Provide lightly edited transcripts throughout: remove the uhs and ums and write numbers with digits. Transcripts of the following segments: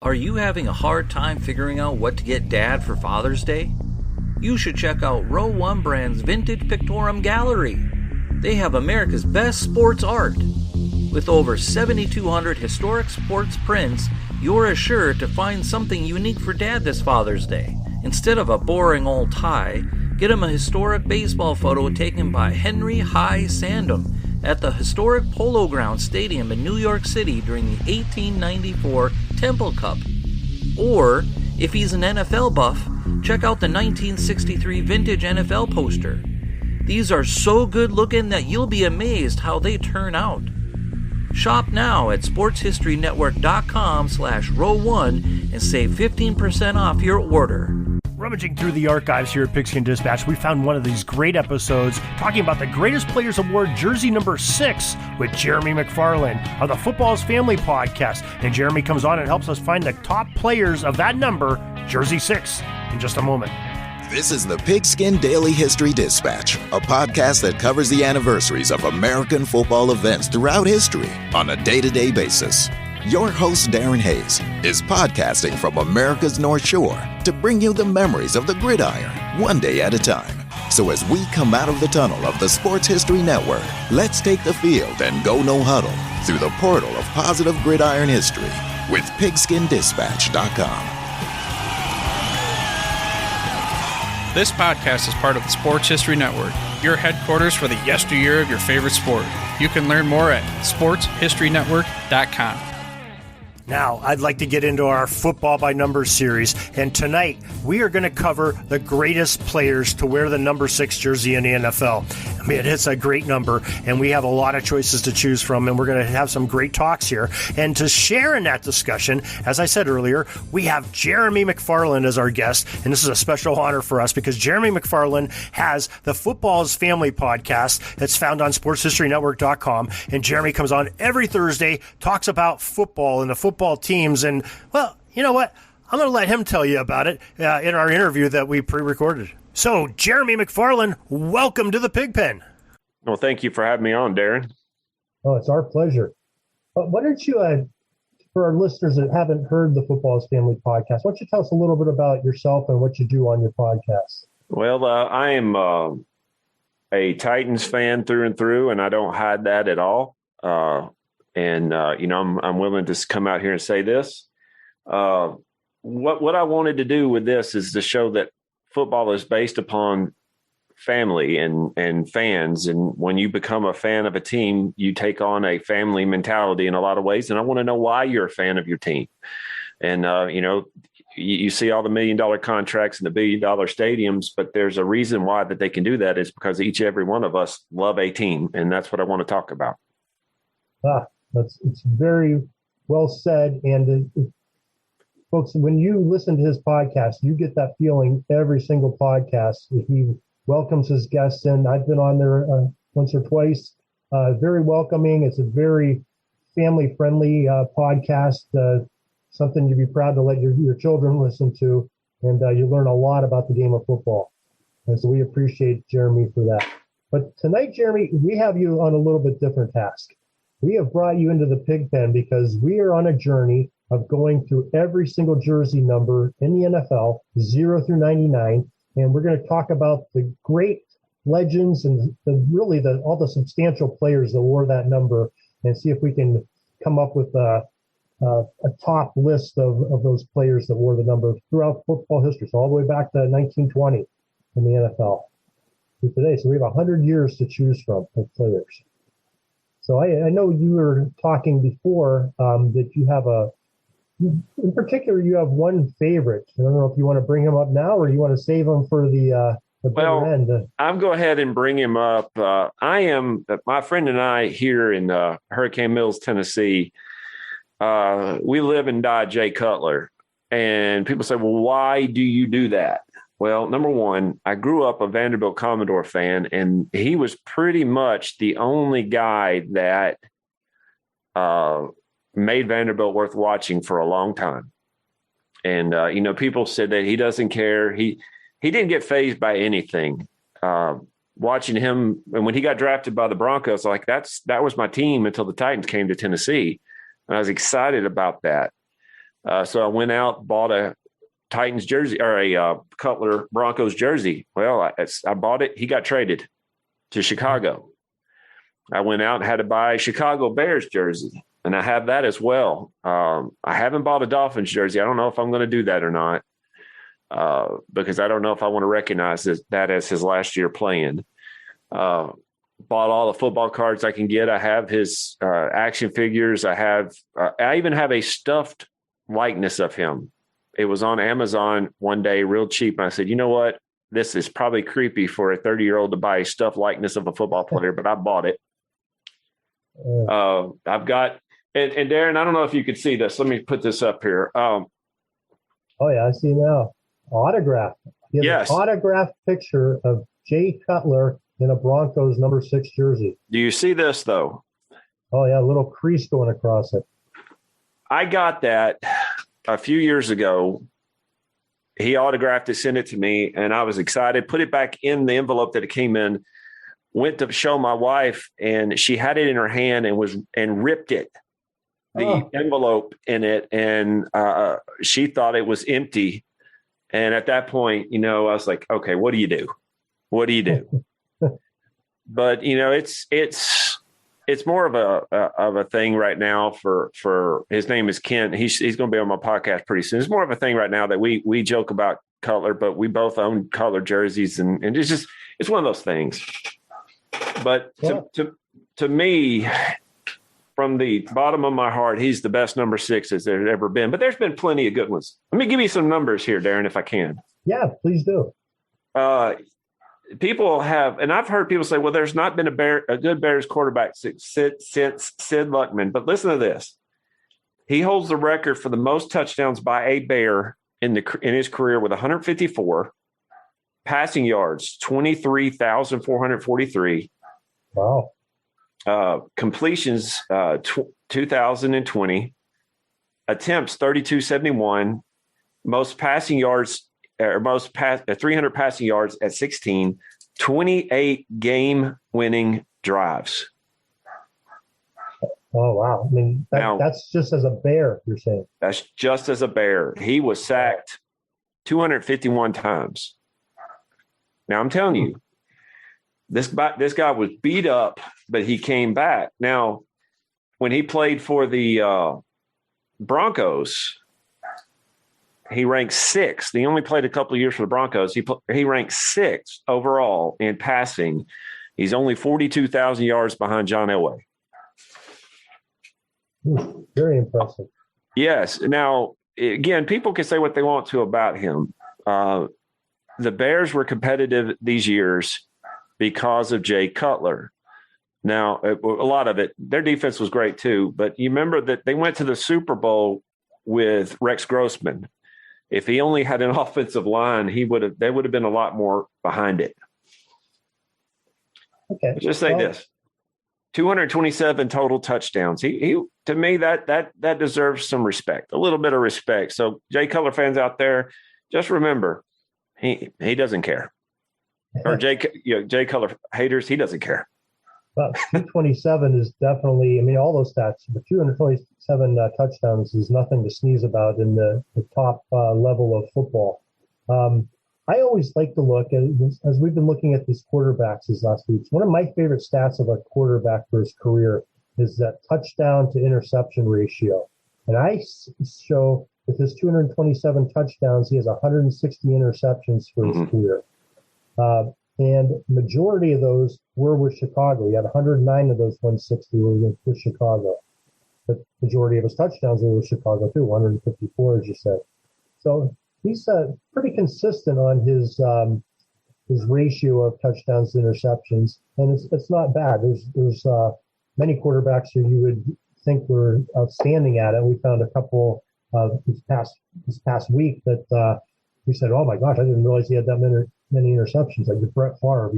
Are you having a hard time figuring out what to get Dad for Father's Day? You should check out Row 1 Brand's Vintage Pictorum Gallery. They have America's best sports art. With over 7,200 historic sports prints, you're assured to find something unique for Dad this Father's Day. Instead of a boring old tie, get him a historic baseball photo taken by Henry High Sandham at the historic Polo Grounds Stadium in New York City during the 1894 Temple Cup. Or, if he's an NFL buff, check out the 1963 vintage NFL poster. These are so good looking that you'll be amazed how they turn out. Shop now at sportshistorynetwork.com/row1 and save 15% off your order. Rummaging through the archives here at Pigskin Dispatch, we found one of these great episodes talking about the Greatest Players Award jersey number 6 with Jeremy McFarland of the Football's Family podcast. And Jeremy comes on and helps us find the top players of that number, jersey 6, in just a moment. This is the Pigskin Daily History Dispatch, a podcast that covers the anniversaries of American football events throughout history on a day-to-day basis. Your host, Darren Hayes, is podcasting from America's North Shore to bring you the memories of the gridiron, one day at a time. So as we come out of the tunnel of the Sports History Network, let's take the field and go no huddle through the portal of positive gridiron history with pigskindispatch.com. This podcast is part of the Sports History Network, your headquarters for the yesteryear of your favorite sport. You can learn more at sportshistorynetwork.com. Now, I'd like to get into our Football by Numbers series, and tonight we are going to cover the greatest players to wear the number 6 jersey in the NFL. I mean, it's a great number, and we have a lot of choices to choose from, and we're going to have some great talks here. And to share in that discussion, as I said earlier, we have Jeremy McFarland as our guest, and this is a special honor for us because Jeremy McFarland has the Football's Family podcast that's found on sportshistorynetwork.com, and Jeremy comes on every Thursday, talks about football and the football teams, and, well, you know what? I'm going to let him tell you about it in our interview that we pre-recorded. So, Jeremy McFarland, welcome to the Pigpen. Well, thank you for having me on, Darren. Oh, it's our pleasure. Why don't you, for our listeners that haven't heard the Football's Family podcast, why don't you tell us a little bit about yourself and what you do on your podcast? Well, I am a Titans fan through and through, and I don't hide that at all. I'm willing to come out here and say this. What I wanted to do with this is to show that football is based upon family and fans. And when you become a fan of a team, you take on a family mentality in a lot of ways. And I want to know why you're a fan of your team. And, you see all the $1 million contracts and the $1 billion stadiums, but there's a reason why that they can do that is because every one of us love a team. And that's what I want to talk about. It's very well said. And folks, when you listen to his podcast, you get that feeling every single podcast. He welcomes his guests in. I've been on there once or twice. Very welcoming. It's a very family-friendly podcast, something you'd be proud to let your children listen to. And you learn a lot about the game of football. And so we appreciate Jeremy for that. But tonight, Jeremy, we have you on a little bit different task. We have brought you into the Pigpen because we are on a journey of going through every single jersey number in the NFL, 0 through 99, and we're going to talk about the great legends and all the substantial players that wore that number, and see if we can come up with a top list of those players that wore the number throughout football history, so all the way back to 1920 in the NFL to today. So we have 100 years to choose from of players. So I know you were talking before that you have in particular, you have one favorite. I don't know if you want to bring him up now or you want to save him for the better end. I'll go ahead and bring him up. My friend and I here in Hurricane Mills, Tennessee, we live and die Jay Cutler. And people say, well, why do you do that? Well, number one, I grew up a Vanderbilt Commodore fan, and he was pretty much the only guy that made Vanderbilt worth watching for a long time. And, people said that he doesn't care. He didn't get fazed by anything. Watching him, and when he got drafted by the Broncos, that was my team until the Titans came to Tennessee. And I was excited about that. So I went out, bought a Titans jersey or a Cutler Broncos jersey. Well, I bought it. He got traded to Chicago. I went out and had to buy a Chicago Bears jersey, and I have that as well. I haven't bought a Dolphins jersey. I don't know if I'm going to do that or not because I don't know if I want to recognize that as his last year playing. Bought all the football cards I can get. I have his action figures. I even have a stuffed likeness of him. It was on Amazon one day, real cheap. And I said, you know what? This is probably creepy for a 30-year-old to buy a stuffed likeness of a football player, but I bought it. I've got, and Darren, I don't know if you could see this. Let me put this up here. Oh yeah, I see now. Autograph. Yes. An autographed picture of Jay Cutler in a Broncos number 6 jersey. Do you see this though? Oh yeah, a little crease going across it. I got that a few years ago. He autographed it, sent it to me, and I was excited. Put it back in the envelope that it came in. Went to show my wife, and she had it in her hand and ripped it, the envelope in it, and she thought it was empty. And at that point, I was like, okay, what do you do? What do you do? But it's more of a thing right now for his name is Kent. He's going to be on my podcast pretty soon. It's more of a thing right now that we joke about Cutler, but we both own Cutler jerseys, and it's one of those things. But to me, from the bottom of my heart, he's the best number 6 as there's ever been. But there's been plenty of good ones. Let me give you some numbers here, Darren, if I can. Yeah, please do. People have, and I've heard people say, well, there's not been a good Bears quarterback since Sid Luckman. But listen to this. He holds the record for the most touchdowns by a Bear in his career with 154. Passing yards, 23,443. Wow. Completions, 2,020. Attempts, 3,271. Most passing yards, or 300 passing yards at 16. 28 game-winning drives. Oh, wow. I mean, that's just as a Bear, you're saying. That's just as a Bear. He was sacked 251 times. Now, I'm telling you, this guy was beat up, but he came back. Now, when he played for the Broncos, he ranked 6th. He only played a couple of years for the Broncos. He ranked 6th overall in passing. He's only 42,000 yards behind John Elway. Very impressive. Yes. Now, again, people can say what they want to about him. The Bears were competitive these years because of Jay Cutler. Now, a lot of it, their defense was great too, but you remember that they went to the Super Bowl with Rex Grossman. If he only had an offensive line, they would have been a lot more behind it. Okay. Just say this. 227 total touchdowns. He to me, that deserves some respect, a little bit of respect. So Jay Cutler fans out there, just remember, he doesn't care. Or Jay Cutler haters, he doesn't care. Well, 227 is definitely, I mean, all those stats, but 227 touchdowns is nothing to sneeze about in the top level of football. I always like to look at, as we've been looking at these quarterbacks these last weeks, one of my favorite stats of a quarterback for his career is that touchdown to interception ratio. And I show with his 227 touchdowns, he has 160 interceptions for his career. And majority of those were with Chicago. He had 109 of those 160 were with Chicago. But majority of his touchdowns were with Chicago too, 154, as you said. So he's pretty consistent on his ratio of touchdowns to interceptions, and it's not bad. There's many quarterbacks who you would think were outstanding at it. We found a couple this past week that we said, "Oh my gosh, I didn't realize he had that many interceptions." Like Brett Favre,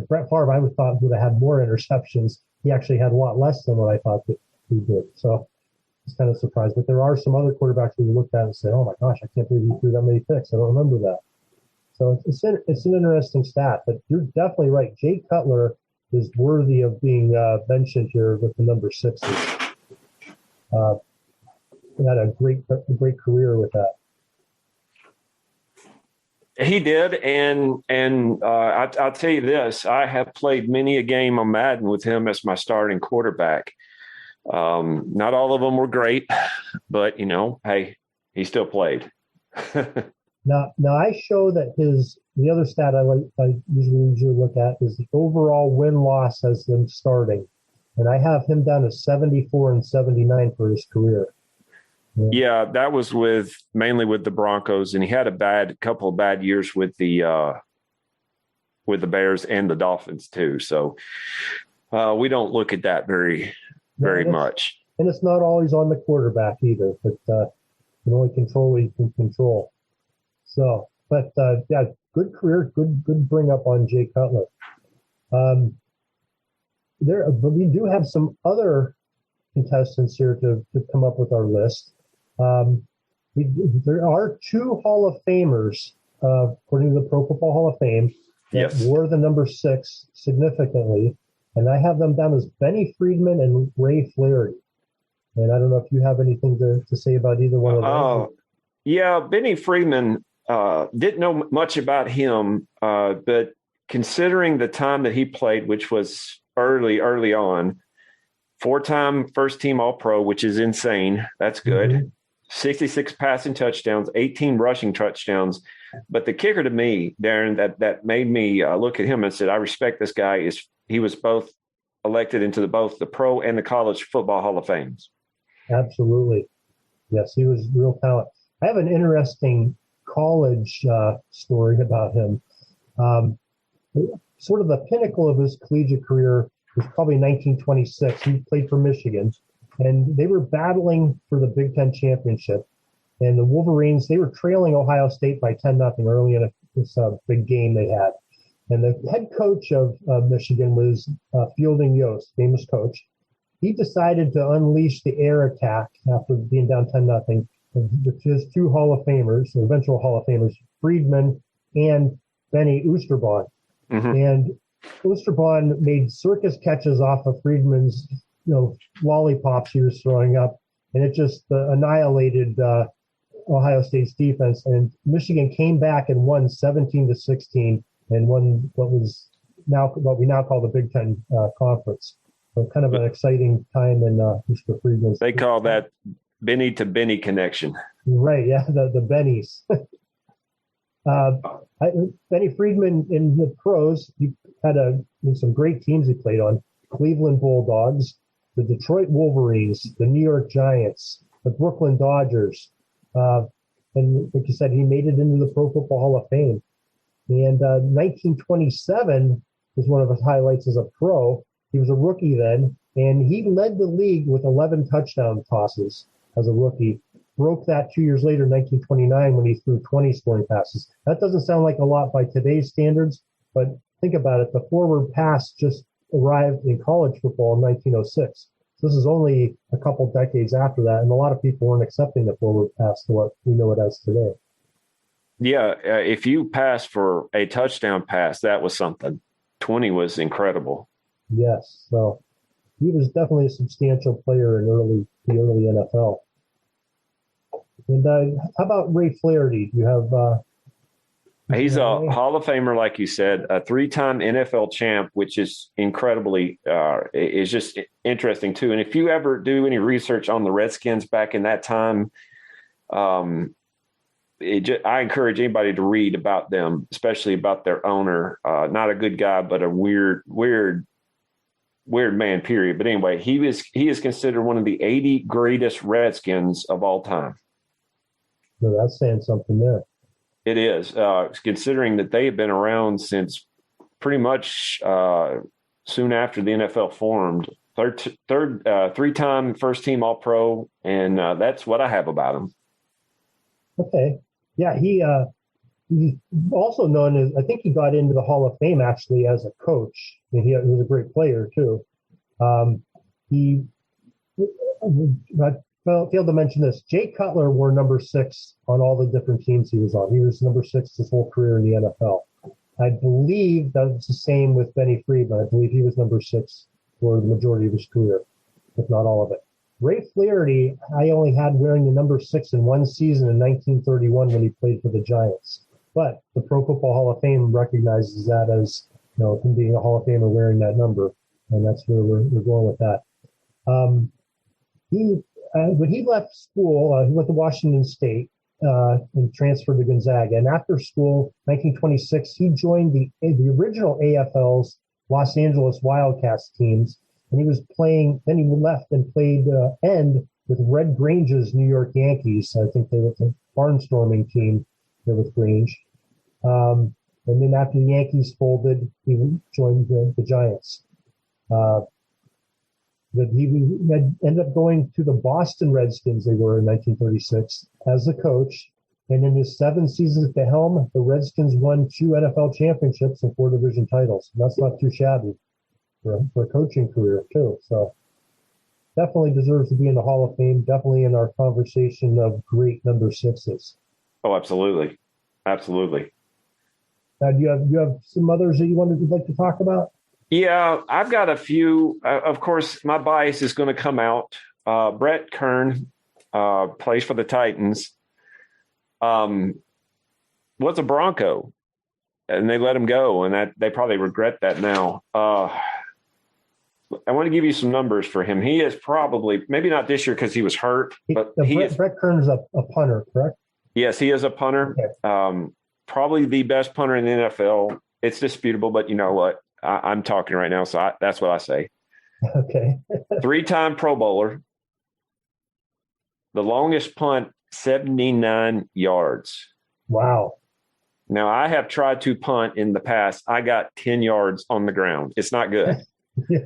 Brett Favre, I would thought would have had more interceptions. He actually had a lot less than what I thought that he did. So it's kind of surprised. But there are some other quarterbacks we looked at and said, "Oh my gosh, I can't believe he threw that many picks. I don't remember that." So it's an interesting stat. But you're definitely right. Jay Cutler is worthy of being mentioned here with the number 6s. had a great career with that. He did, and I'll tell you this: I have played many a game on Madden with him as my starting quarterback. Not all of them were great, but hey, he still played. Now I show that the other stat I usually look at is the overall win-loss as them starting, and I have him down to 74 and 79 for his career. Yeah, that was mainly with the Broncos, and he had a couple of bad years with the Bears and the Dolphins too. So we don't look at that very much. And it's not always on the quarterback either, but you can only control what you can control. So, but yeah, good career, good bring up on Jay Cutler. But we do have some other contestants here to come up with our list. There are 2 Hall of Famers, according to the Pro Football Hall of Fame, that wore the number 6 significantly, and I have them down as Benny Friedman and Ray Flaherty. And I don't know if you have anything to say about either one of them. Yeah, Benny Freeman, didn't know much about him, but considering the time that he played, which was early on, 4-time first-team All-Pro, which is insane. That's good. Mm-hmm. 66 passing touchdowns, 18 rushing touchdowns. But the kicker to me, Darren, that made me look at him and said, I respect this guy. He was both elected into both the Pro and the College Football Hall of Fames. Absolutely. Yes, he was real talent. I have an interesting college story about him. Sort of the pinnacle of his collegiate career was probably 1926. He played for Michigan, and they were battling for the Big Ten championship. And the Wolverines, they were trailing Ohio State by 10-0 early in this big game they had. And the head coach of Michigan was Fielding Yost, famous coach. He decided to unleash the air attack after being down 10-0 with his 2 Hall of Famers, eventual Hall of Famers, Friedman and Benny Oosterbaan. Mm-hmm. And Oosterbaan made circus catches off of Friedman's, lollipops he was throwing up, and it just annihilated Ohio State's defense. And Michigan came back and won 17-16 and won what we now call the Big Ten Conference. So kind of an exciting time in Mr. Friedman's. They call that Benny to Benny connection. Right, yeah, the Bennies. Benny Friedman in the pros, he had some great teams he played on. Cleveland Bulldogs, the Detroit Wolverines, the New York Giants, the Brooklyn Dodgers. And like you said, he made it into the Pro Football Hall of Fame. And 1927 was one of his highlights as a pro. He was a rookie then, and he led the league with 11 touchdown tosses as a rookie. Broke that 2 years later, 1929, when he threw 20 scoring passes. That doesn't sound like a lot by today's standards, but think about it. The forward pass just arrived in college football in 1906. So this is only a couple decades after that, and a lot of people weren't accepting the forward pass to what we know it as today. Yeah, if you passed for a touchdown pass, that was something. 20 was incredible. Yes, so he was definitely a substantial player in the early NFL. And how about Ray Flaherty? Do you have? He's a Hall of Famer, like you said, a 3-time NFL champ, which is incredibly is just interesting too. And if you ever do any research on the Redskins back in that time, I encourage anybody to read about them, especially about their owner. Not a good guy, but a weird man. Period. But anyway, he is considered one of the 80 greatest Redskins of all time. So that's saying something there. It is, considering that they have been around since pretty much soon after the NFL formed. 3-time first-team All-Pro, and that's what I have about him. Okay. Yeah, he's also known as, I think he got into the Hall of Fame actually as a coach. I mean, he was a great player too. Failed to mention this. Jay Cutler wore number 6 on all the different teams he was on. He was number 6 his whole career in the NFL. I believe that was the same with Benny Friedman. I believe he was number 6 for the majority of his career, if not all of it. Ray Flaherty, I only had wearing the number 6 in one season in 1931 when he played for the Giants. But the Pro Football Hall of Fame recognizes that as, him being a Hall of Famer wearing that number, and that's where we're going with that. When he left school, he went to Washington State and transferred to Gonzaga. And after school, 1926, he joined the original AFL's Los Angeles Wildcats teams. And he was playing, then he left and played end with Red Grange's New York Yankees. I think they were the barnstorming team there with Grange. And then after the Yankees folded, he joined the Giants. That he ended up going to the Boston Redskins, they were in 1936, as a coach. And in his 7 seasons at the helm, the Redskins won 2 NFL championships and 4 division titles. And that's not too shabby for a coaching career, too. So definitely deserves to be in the Hall of Fame, definitely in our conversation of great number 6s. Oh, absolutely. Absolutely. Now, do you have some others that you'd like to talk about? Yeah, I've got a few. Of course, my bias is going to come out. Brett Kern plays for the Titans. Was a Bronco, and they let him go, and that they probably regret that now. I want to give you some numbers for him. He is probably, maybe not this year because he was hurt, but Brett Kern is a punter, correct? Yes, he is a punter. Okay. Probably the best punter in the NFL. It's disputable, but you know what? I'm talking right now, so that's what I say. Okay. 3-time Pro Bowler. The longest punt, 79 yards. Wow. Now, I have tried to punt in the past. I got 10 yards on the ground. It's not good. Yeah.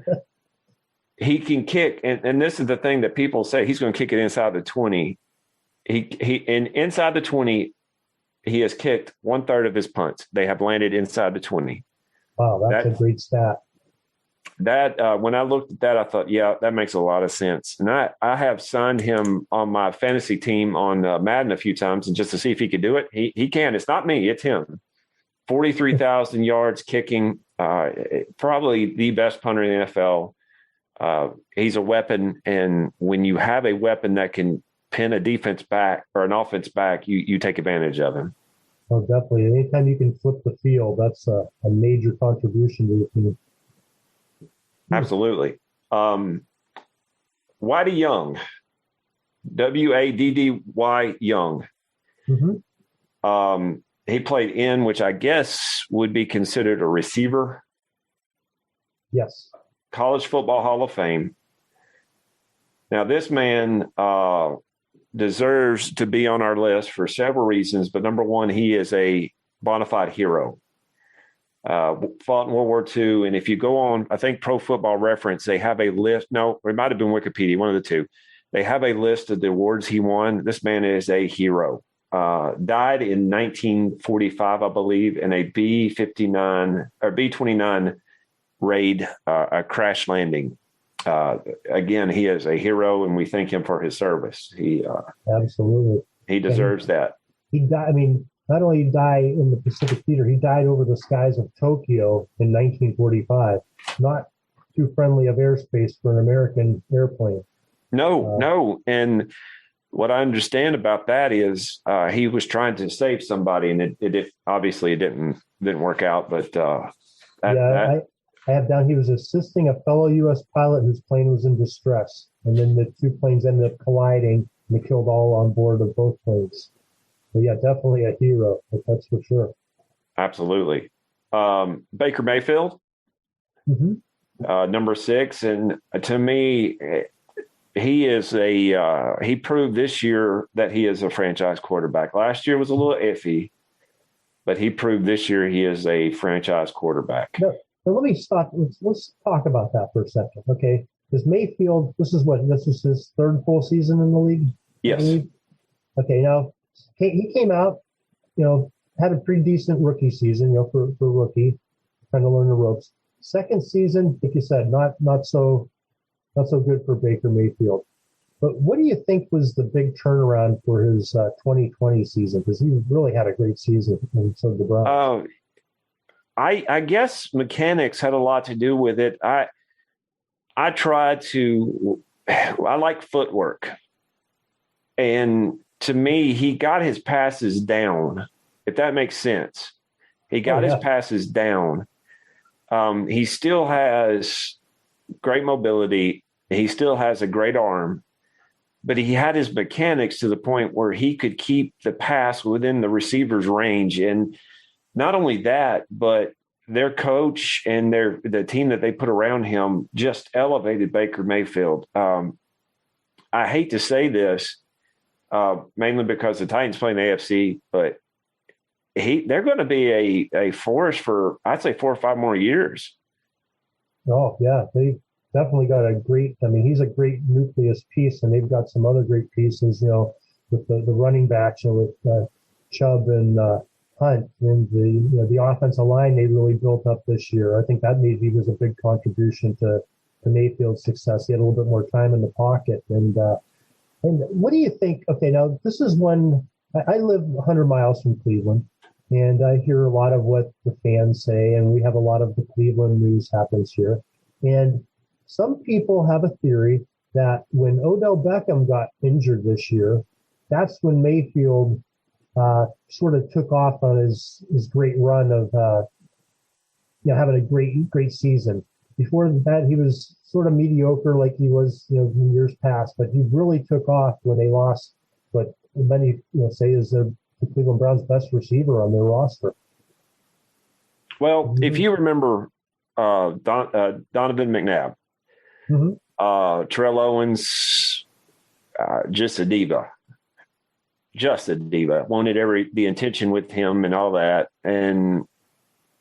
He can kick, and this is the thing that people say, he's going to kick it inside the 20. And inside the 20, he has kicked 1/3 of his punts. They have landed inside the 20. Wow, that's a great stat. That when I looked at that, I thought, yeah, that makes a lot of sense. And I have signed him on my fantasy team on Madden a few times, and just to see if he could do it. He can. It's not me. It's him. 43,000 yards kicking. Probably the best punter in the NFL. He's a weapon, and when you have a weapon that can pin a defense back or an offense back, you take advantage of him. Oh, definitely. Anytime you can flip the field, that's a major contribution to the team. Absolutely. Whitey Young, Waddy Young. Mm-hmm. He played in, which I guess would be considered a receiver. Yes. College Football Hall of Fame. Now, this man deserves to be on our list for several reasons, but number one, he is a bona fide hero. Fought in World War II, and if you go on, I think Pro Football Reference, they have a list. No, it might have been Wikipedia, one of the two. They have a list of the awards he won. This man is a hero. Died in 1945, I believe, in a B-59 or B-29 raid, a crash landing. Again, he is a hero, and we thank him for his service. Absolutely. He deserves that. He died. I mean, not only did he die in the Pacific Theater, he died over the skies of Tokyo in 1945. Not too friendly of airspace for an American airplane. No. And what I understand about that is he was trying to save somebody, and it obviously didn't work out. But I have down he was assisting a fellow U.S. pilot whose plane was in distress, and then the two planes ended up colliding, and they killed all on board of both planes. So yeah, definitely a hero, that's for sure. Absolutely. Baker Mayfield, number 6, and to me, he is he proved this year that he is a franchise quarterback. Last year was a little iffy, but he proved this year he is a franchise quarterback. No. So let me stop. Let's talk about that for a second, okay? Because Mayfield, this is his 3rd full season in the league? Yes. Okay, now, he came out, had a pretty decent rookie season, for rookie, trying to learn the ropes. 2nd season, like you said, not so good for Baker Mayfield. But what do you think was the big turnaround for his 2020 season? Because he really had a great season, and so did the Browns. I guess mechanics had a lot to do with it. I tried to I like footwork. And to me, he got his passes down, if that makes sense. He got his passes down. He still has great mobility. He still has a great arm. But he had his mechanics to the point where he could keep the pass within the receiver's range. And not only that, but their coach and the team that they put around him just elevated Baker Mayfield. I hate to say this, mainly because the Titans play in the AFC, but they're going to be a force for, I'd say, 4 or 5 more years. Oh, yeah. They definitely got he's a great nucleus piece, and they've got some other great pieces, with the running backs, with Chubb and Punt, and the offensive line they really built up this year. I think that maybe was a big contribution to Mayfield's success. He had a little bit more time in the pocket. And what do you think? Okay, now this is one, I live 100 miles from Cleveland, and I hear a lot of what the fans say, and we have a lot of the Cleveland news happens here. And some people have a theory that when Odell Beckham got injured this year, that's when Mayfield sort of took off on his great run of having a great season. Before that, he was sort of mediocre like he was in years past, but he really took off when they lost what many say is the Cleveland Browns' best receiver on their roster. Well, if you remember Donovan McNabb, Terrell Owens, just a diva. Wanted the attention with him and all that. And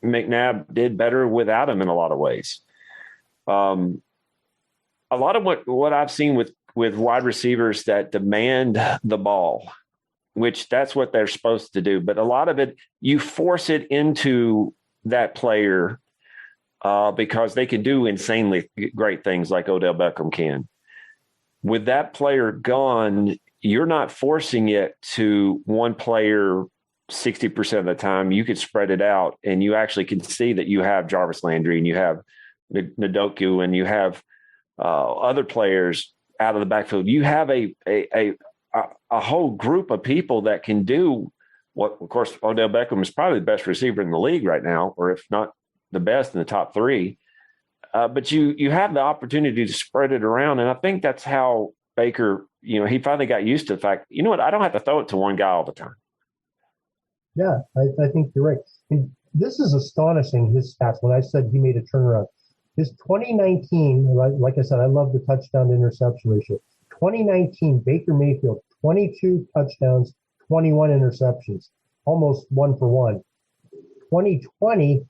McNabb did better without him in a lot of ways. A lot of what I've seen with wide receivers that demand the ball, which that's what they're supposed to do. But a lot of it, you force it into that player because they can do insanely great things like Odell Beckham can. With that player gone, you're not forcing it to one player 60% of the time. You could spread it out, and you actually can see that you have Jarvis Landry and you have Nadoku and you have other players out of the backfield. You have a whole group of people that can do what, of course, Odell Beckham is probably the best receiver in the league right now, or if not the best in the top 3. But you have the opportunity to spread it around. And I think that's how Baker, he finally got used to the fact, you know what, I don't have to throw it to one guy all the time. Yeah, I think you're right. And this is astonishing, his stats. When I said he made a turnaround, his 2019, like I said, I love the touchdown to interception ratio. 2019, Baker Mayfield, 22 touchdowns, 21 interceptions, almost 1 for 1. 2020,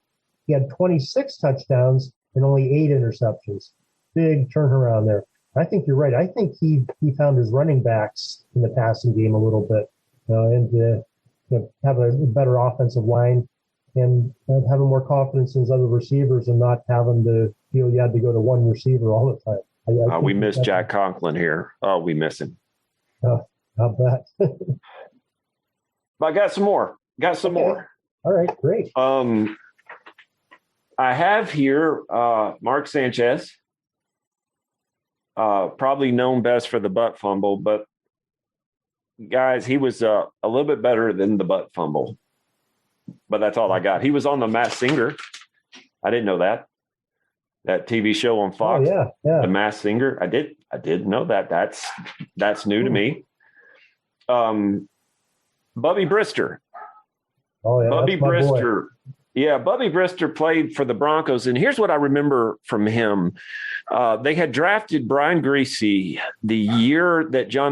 he had 26 touchdowns and only 8 interceptions. Big turnaround there. I think you're right. I think he found his running backs in the passing game a little bit, and have a better offensive line and having more confidence in his other receivers and not having to feel you had to go to one receiver all the time. We miss Jack Conklin here. Oh, we miss him. Oh, not bad. But I got some more. More. All right, great. I have here Mark Sanchez, probably known best for the butt fumble, but guys, he was a little bit better than the butt fumble. But that's all I got. He was on the Masked Singer. I didn't know that TV show on Fox. Oh, yeah. The Masked Singer. I did know that. That's new to me. Bubby Brister. Oh yeah, Bubby Brister. Yeah, Bubby Brister played for the Broncos, and here's what I remember from him. They had drafted Brian Griese the year before John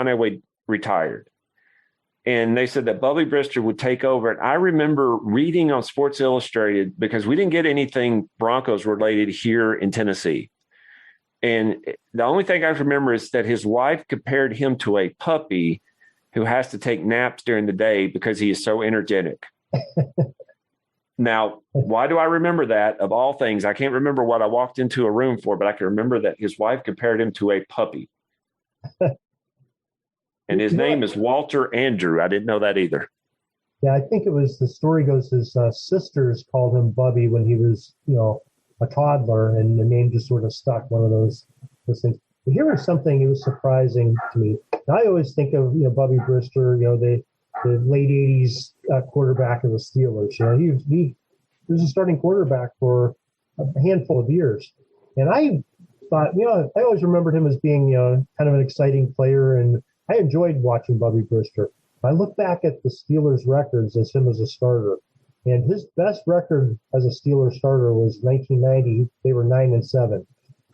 Elway retired. And they said that Bubby Brister would take over. And I remember reading on Sports Illustrated, because we didn't get anything Broncos related here in Tennessee. And the only thing I remember is that his wife compared him to a puppy who has to take naps during the day because he is so energetic. Now, why do I remember that? Of all things, I can't remember what I walked into a room for, but I can remember that his wife compared him to a puppy. And his name is Walter Andrew. I didn't know that either. Yeah, I think the story goes his sisters called him Bubby when he was, a toddler, and the name just sort of stuck, one of those those things. But here was something that was surprising to me. I always think of Bubby Brister, the late '80s quarterback of the Steelers. He was a starting quarterback for a handful of years, and I thought, I always remembered him as being kind of an exciting player, and I enjoyed watching Bubby Brister. I look back at the Steelers' records as him as a starter, and his best record as a Steelers starter was 1990. They were 9-7.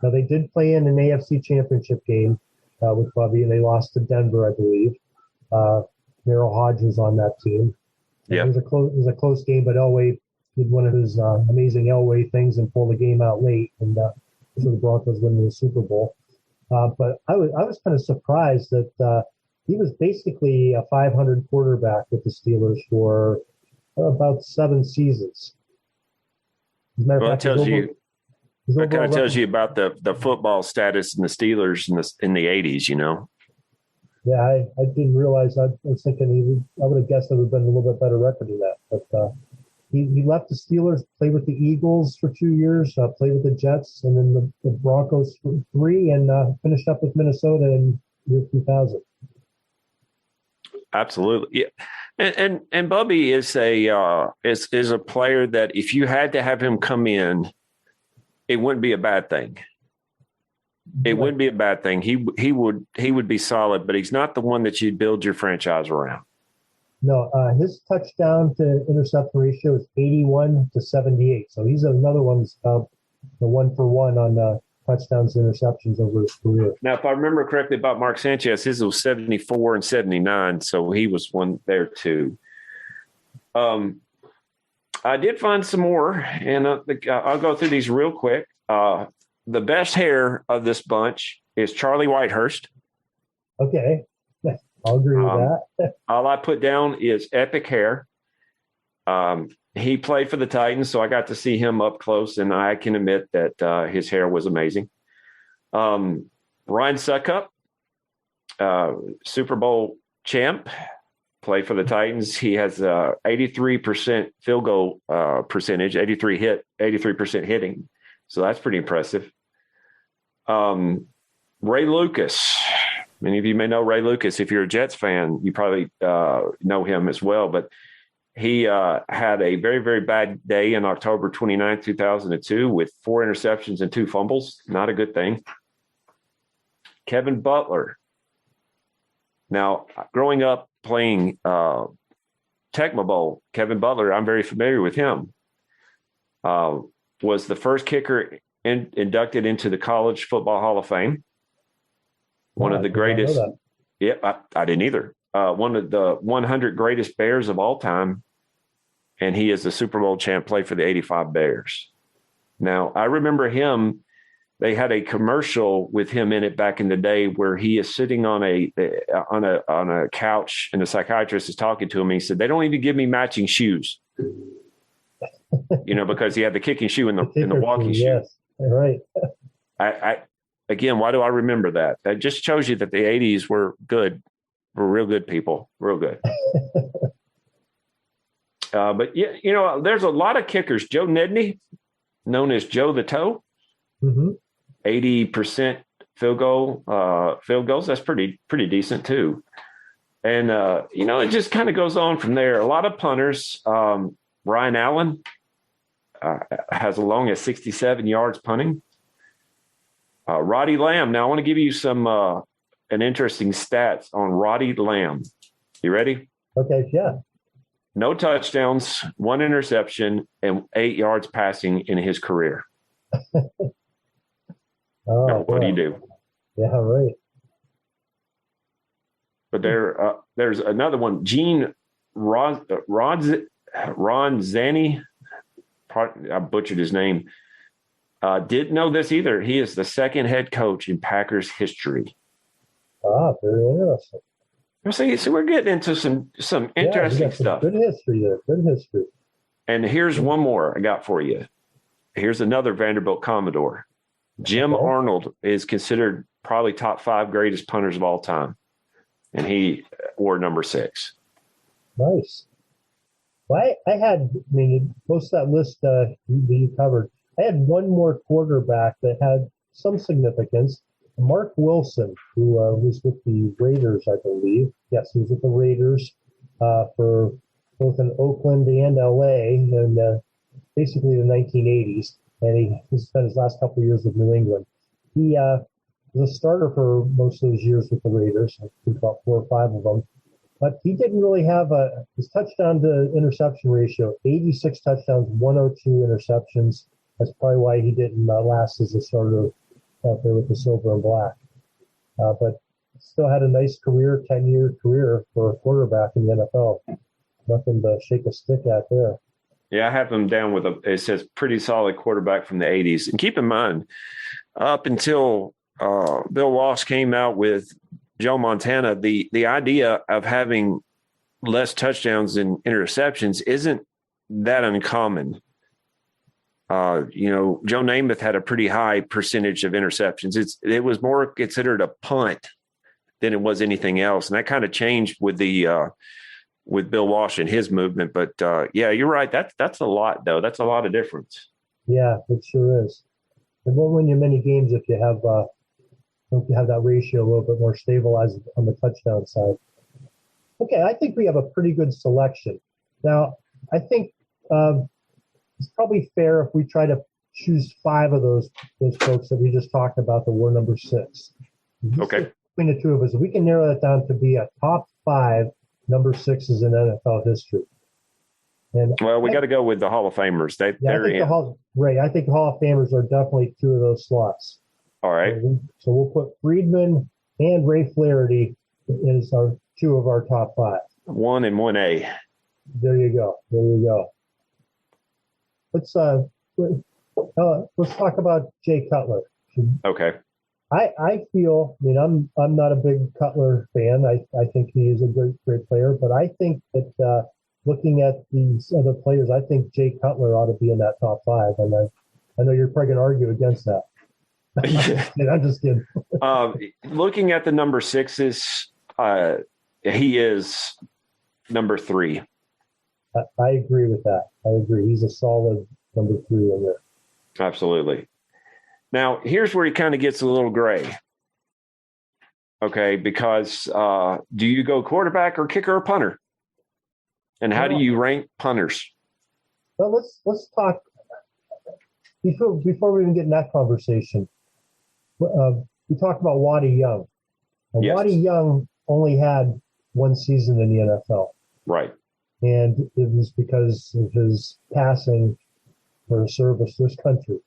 Now they did play in an AFC Championship game with Bubby, and they lost to Denver, I believe. Merrill Hodge was on that team. Yeah, it was a close game, but Elway did one of his amazing Elway things and pulled the game out late, and so the Broncos winning the Super Bowl. But I was kind of surprised that he was basically a 500 quarterback with the Steelers for about 7 seasons. Well, it tells you. That kind of tells you about the football status in the Steelers in the 80s, Yeah, I didn't realize. I was thinking I would have guessed it would have been a little bit better record than that. But he left the Steelers, played with the Eagles for 2 years, played with the Jets, and then the Broncos for 3, and finished up with Minnesota in year 2000. Absolutely, yeah. And Bubby is a player that if you had to have him come in, it wouldn't be a bad thing. It wouldn't be a bad thing. He would be solid, but he's not the one that you'd build your franchise around. No, his touchdown to interception ratio is 81-78. So he's another one that's the 1-for-1 on touchdowns and interceptions over his career. Now, if I remember correctly about Mark Sanchez, his was 74 and 79, so he was one there too. I did find some more, and I'll go through these real quick. The best hair of this bunch is Charlie Whitehurst. Okay, I'll agree with that. All I put down is epic hair. He played for the Titans, so I got to see him up close, and I can admit that his hair was amazing. Ryan Suckup, Super Bowl champ, played for the Titans. He has 83% field goal percentage, 83% hitting. So that's pretty impressive. Ray Lucas. Many of you may know Ray Lucas. If you're a Jets fan, you probably know him as well. But he had a very, very bad day on October 29th, 2002 with 4 interceptions and 2 fumbles. Not a good thing. Kevin Butler. Now, growing up playing Tecmo Bowl, Kevin Butler, I'm very familiar with him. Was the first kicker inducted into the College Football Hall of Fame. One of the greatest. Yeah, I didn't either. One of the 100 greatest Bears of all time. And he is the Super Bowl champ, played for the 85 Bears. Now, I remember him. They had a commercial with him in it back in the day where he is sitting on a couch and the psychiatrist is talking to him. And he said, "They don't even give me matching shoes." Because he had the kicking shoe and the walking shoe. Yes, right. I again, why do I remember that? That just shows you that the 80s were good, were real good people, real good. But yeah, there's a lot of kickers. Joe Nidney, known as Joe the Toe, 80% field goals. That's pretty decent too. And it just kind of goes on from there. A lot of punters. Ryan Allen has as long as 67 yards punting. Roddy Lamb. Now I want to give you some an interesting stats on Roddy Lamb. You ready? Okay, yeah. No touchdowns, 1 interception, and 8 yards passing in his career. What do you do? Yeah, right. But there's another one, Gene Ronzani. I butchered his name. Didn't know this either. He is the second head coach in Packers history. Very interesting. So we're getting into some interesting stuff. Good history there. Good history. And here's one more I got for you. Here's another Vanderbilt Commodore. Jim Arnold is considered probably top 5 greatest punters of all time. And he wore number 6. Nice. Well, I had, most of that list that you covered, I had one more quarterback that had some significance. Mark Wilson, who was with the Raiders, I believe. Yes, he was with the Raiders for both in Oakland and LA in basically the 1980s. And he spent his last couple of years with New England. He was a starter for most of those years with the Raiders, I think about 4 or 5 of them. But he didn't really have his touchdown to interception ratio, 86 touchdowns, 102 interceptions. That's probably why he didn't last as a starter out there with the silver and black. But still had a nice career, 10-year career for a quarterback in the NFL. Nothing to shake a stick at there. Yeah, I have him down with it says pretty solid quarterback from the 80s. And keep in mind, up until Bill Walsh came out with Joe Montana, the idea of having less touchdowns than interceptions isn't that uncommon. Joe Namath had a pretty high percentage of interceptions. It was more considered a punt than it was anything else. And that kind of changed with with Bill Walsh and his movement. But yeah, you're right. That's a lot though. That's a lot of difference. Yeah, it sure is. It won't win you many games if you have that ratio a little bit more stabilized on the touchdown side. Okay, I think we have a pretty good selection. Now, I think it's probably fair if we try to choose 5 of those folks that we just talked about that were number 6. Okay. Between the two of us, if we can narrow that down to be a top 5 number 6s in NFL history. And well, we got to go with the Hall of Famers. I think the Hall of Famers are definitely 2 of those slots. All right. So we'll put Friedman and Ray Flaherty as our 2 of our top 5. 1 and 1A. There you go. Let's talk about Jay Cutler. Okay. I feel, I'm not a big Cutler fan. I think he is a great player, but I think that looking at these other players, I think Jay Cutler ought to be in that top 5. And I know you're probably going to argue against that. I'm just kidding. Looking at the number 6s, he is number 3. I agree with that. I agree. He's a solid number 3 in there. Absolutely. Now, here's where he kind of gets a little gray. Okay, because do you go quarterback or kicker or punter? And how do you rank punters? Well, let's talk before we even get in that conversation. We talked about Roddy Young. Yes. Roddy Young only had 1 season in the NFL. Right. And it was because of his passing for service to this country.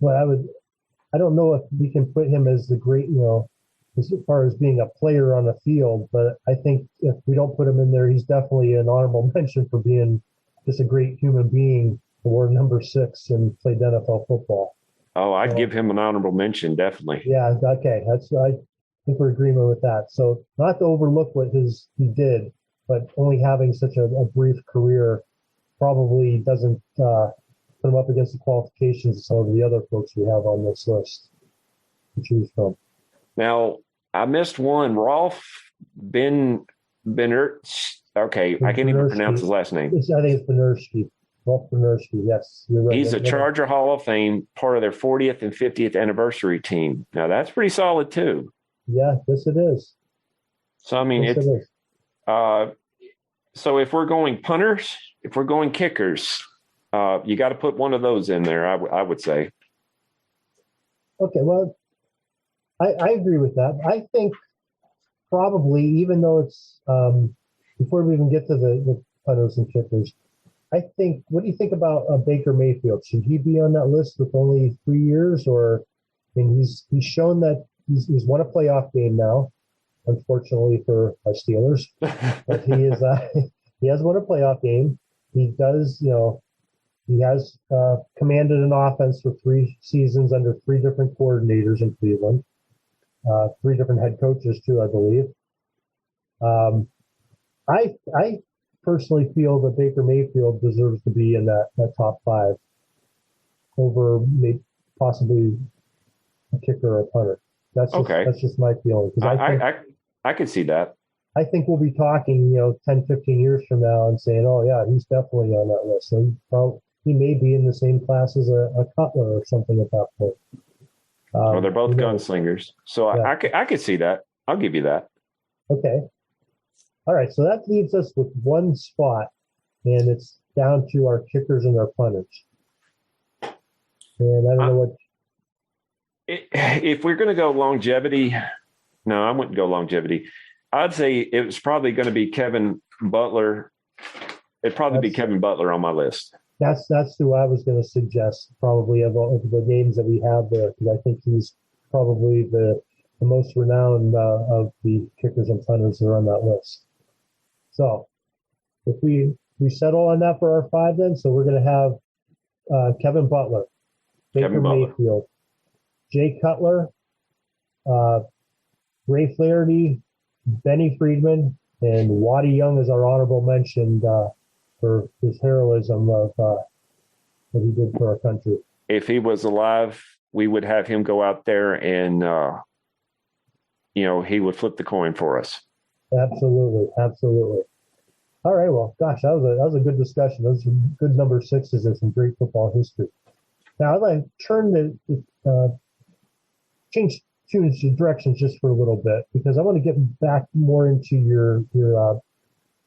But I don't know if we can put him as the great, as far as being a player on the field, but I think if we don't put him in there, he's definitely an honorable mention for being just a great human being who wore number 6 and played NFL football. Oh, I'd give him an honorable mention, definitely. Yeah, okay. I think we're in agreement with that. So not to overlook what he did, but only having such a brief career probably doesn't put him up against the qualifications of some of the other folks we have on this list to choose from. Now, I missed one. Rolf Ben Benner. Okay, I can't even pronounce his last name. I think it's Bennerski. Rolf Bennerski, yes. You're right. He's a Charger Hall of Fame, part of their 40th and 50th anniversary team. Now, that's pretty solid, too. Yeah, yes, it is. So, I mean, yes, so if we're going punters, if we're going kickers, you got to put one of those in there, I would say. Okay, well, I agree with that. I think probably, even though it's before we even get to the punters and kickers, I think, what do you think about Baker Mayfield? Should he be on that list with only 3 years? Or, I mean, he's shown that he's won a playoff game now, unfortunately for our Steelers. But he has won a playoff game. He does, he has commanded an offense for 3 seasons under 3 different coordinators in Cleveland, 3 different head coaches too, I believe. I personally feel that Baker Mayfield deserves to be in that top 5 over maybe possibly a kicker or a punter. That's just my feeling. I could see that. I think we'll be talking, 10, 15 years from now and saying, oh, yeah, he's definitely on that list. So he may be in the same class as a Cutler or something at that point. Well, they're both you know, gunslingers. So yeah. I could see that. I'll give you that. Okay. All right. So that leaves us with one spot, and it's down to our kickers and our punters. And I don't know what. If we're going to go longevity, no, I wouldn't go longevity. I'd say it was probably going to be Kevin Butler. It'd probably be Kevin Butler on my list. That's who I was going to suggest, probably of the names that we have there, because I think he's probably the most renowned of the kickers and punters that are on that list. So if we settle on that for our 5 then, so we're going to have Kevin Butler, Baker Mayfield, Jay Cutler, Ray Flaherty, Benny Friedman, and Waddy Young is our honorable mention for his heroism of what he did for our country. If he was alive, we would have him go out there and, he would flip the coin for us. Absolutely. Absolutely. All right. Well, gosh, that was a good discussion. Those are good number 6s and some great football history. Now, I'd like to turn change directions just for a little bit, because I want to get back more into your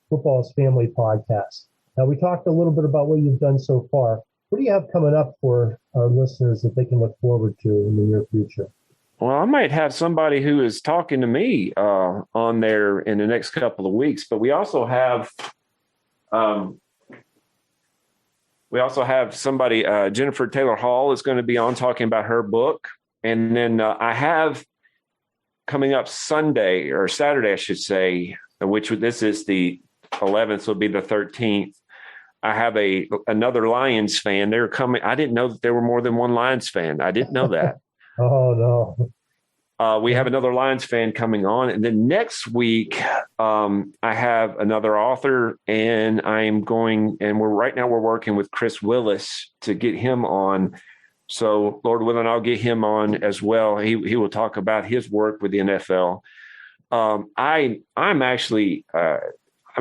Football's Family podcast. Now, we talked a little bit about what you've done so far. What do you have coming up for our listeners that they can look forward to in the near future? Well, I might have somebody who is talking to me on there in the next couple of weeks, but we also have somebody, Jennifer Taylor Hall is going to be on talking about her book. And then I have coming up Sunday or Saturday, I should say, which this is the 11th, will be the 13th. I have another Lions fan. They're coming. I didn't know that there were more than one Lions fan. I didn't know that. Oh, no. We have another Lions fan coming on. And then next week, I have another author, and we're working with Chris Willis to get him on. So Lord willing, I'll get him on as well. He will talk about his work with the NFL. I'm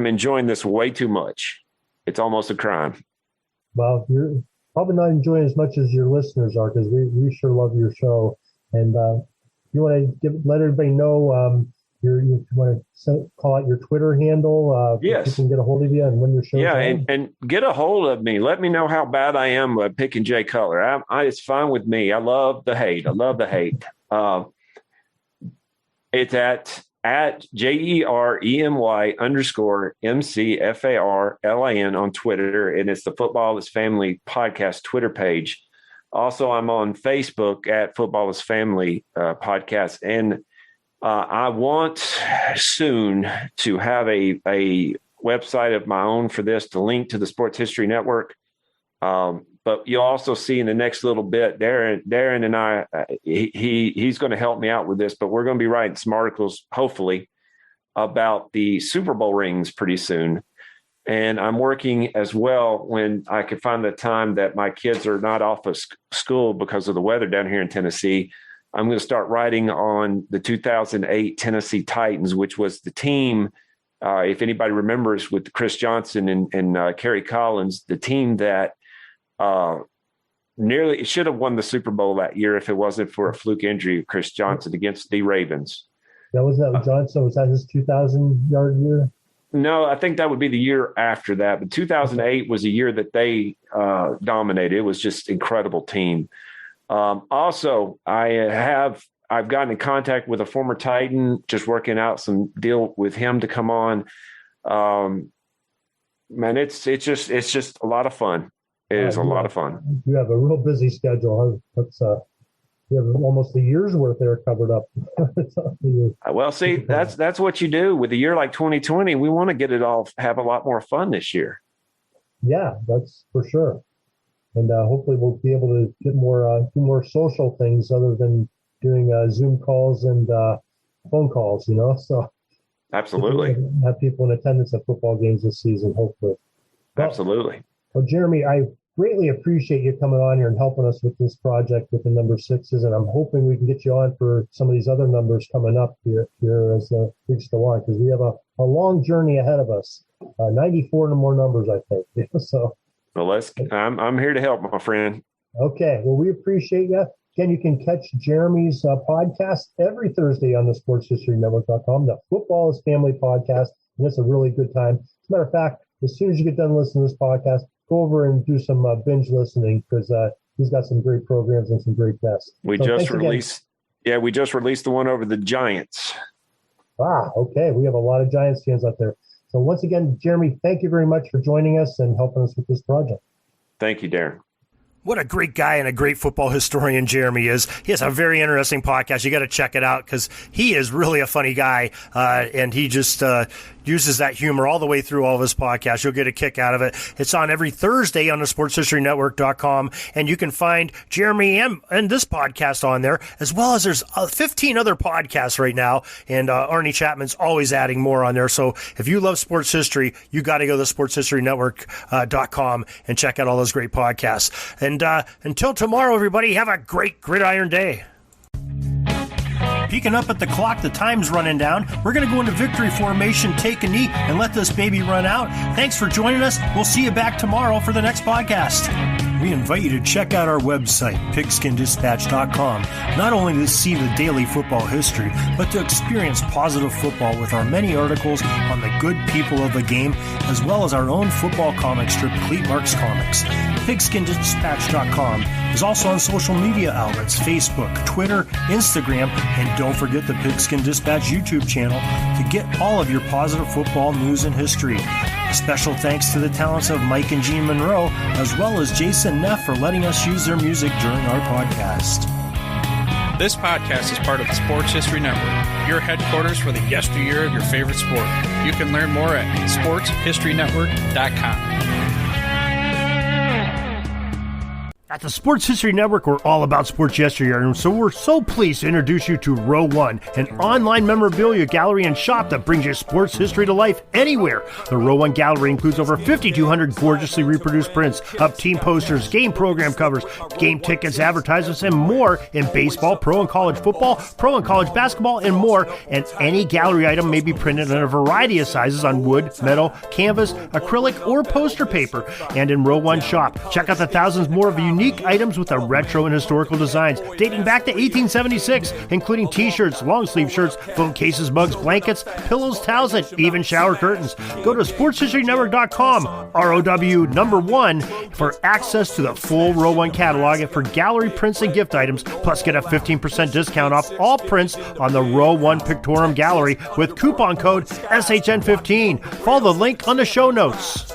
enjoying this way too much. It's almost a crime. Well, you're probably not enjoying as much as your listeners are, because we sure love your show. And you want to let everybody know you want to call out your Twitter handle? Yes. You can get a hold of you and when your show. Yeah, and get a hold of me. Let me know how bad I am picking Jay Cutler. It's fine with me. I love the hate. It's at JEREMY_MCFARLIN on Twitter, and it's the Football is Family podcast Twitter page. Also, I'm on Facebook at Football is Family podcast, and I want soon to have a website of my own for this to link to the Sports History Network. But you'll also see in the next little bit, Darren and I, he's going to help me out with this, but we're going to be writing some articles, hopefully, about the Super Bowl rings pretty soon. And I'm working as well when I can find the time that my kids are not off of school because of the weather down here in Tennessee. I'm going to start writing on the 2008 Tennessee Titans, which was the team, if anybody remembers, with Chris Johnson and Kerry Collins, the team that nearly should have won the Super Bowl that year if it wasn't for a fluke injury of Chris Johnson against the Ravens. Was that Johnson? Was that his 2,000-yard year? No, I think that would be the year after that. But 2008 was a year that they dominated. It was just an incredible team. Also, I've gotten in contact with a former Titan, just working out some deal with him to come on. Man, it's just a lot of fun. It is a lot of fun. You have a real busy schedule. You have almost a year's worth there covered up. Well, see, that's what you do with a year like 2020. We want to get it all, have a lot more fun this year. Yeah, that's for sure. And hopefully we'll be able to get do more social things other than doing Zoom calls and phone calls, So absolutely have people in attendance at football games this season, hopefully. Absolutely. Well, Jeremy, I greatly appreciate you coming on here and helping us with this project with the number 6s, and I'm hoping we can get you on for some of these other numbers coming up here as the weeks go on, because we have a long journey ahead of us. 94 and more numbers, I think. So. Well, I'm here to help, my friend. Okay. Well, we appreciate you. Again, you can catch Jeremy's podcast every Thursday on the sportshistorynetwork.com. The Football is Family podcast, and it's a really good time. As a matter of fact, as soon as you get done listening to this podcast, go over and do some binge listening, because he's got some great programs and some great guests. We just released the one over the Giants. Okay. We have a lot of Giants fans out there. So once again, Jeremy, thank you very much for joining us and helping us with this project. Thank you, Darren. What a great guy and a great football historian Jeremy is. He has a very interesting podcast. You got to check it out because he is really a funny guy, and he just uses that humor all the way through all of his podcasts. You'll get a kick out of it. It's on every Thursday on the sportshistorynetwork.com, and you can find Jeremy and this podcast on there, as well as there's 15 other podcasts right now, and Arnie Chapman's always adding more on there. So if you love sports history, you got to go to sportshistorynetwork.com and check out all those great podcasts. And until tomorrow, everybody, have a great gridiron day. Peeking up at the clock, the time's running down. We're going to go into victory formation, take a knee, and let this baby run out. Thanks for joining us. We'll see you back tomorrow for the next podcast. We invite you to check out our website, pigskindispatch.com, not only to see the daily football history, but to experience positive football with our many articles on the good people of the game, as well as our own football comic strip, Cleat Marks Comics. Pigskindispatch.com is also on social media outlets, Facebook, Twitter, Instagram, and don't forget the Pigskin Dispatch YouTube channel to get all of your positive football news and history. A special thanks to the talents of Mike and Gene Monroe, as well as Jason Neff for letting us use their music during our podcast. This podcast is part of the Sports History Network, your headquarters for the yesteryear of your favorite sport. You can learn more at sportshistorynetwork.com. At the Sports History Network, we're all about sports yesteryear, and so we're so pleased to introduce you to Row One, an online memorabilia gallery and shop that brings your sports history to life anywhere. The Row One gallery includes over 5,200 gorgeously reproduced prints of team posters, game program covers, game tickets, advertisements, and more in baseball, pro and college football, pro and college basketball, and more. And any gallery item may be printed in a variety of sizes on wood, metal, canvas, acrylic, or poster paper. And in Row One shop, check out the thousands more of unique items with the retro and historical designs dating back to 1876, including t-shirts, long sleeve shirts, phone cases, mugs, blankets, pillows, towels, and even shower curtains. Go to sportshistorynetwork.com, ROW1, for access to the full Row One catalog and for gallery prints and gift items, plus get a 15% discount off all prints on the Row One Pictorum Gallery with coupon code SHN15. Follow the link on the show notes.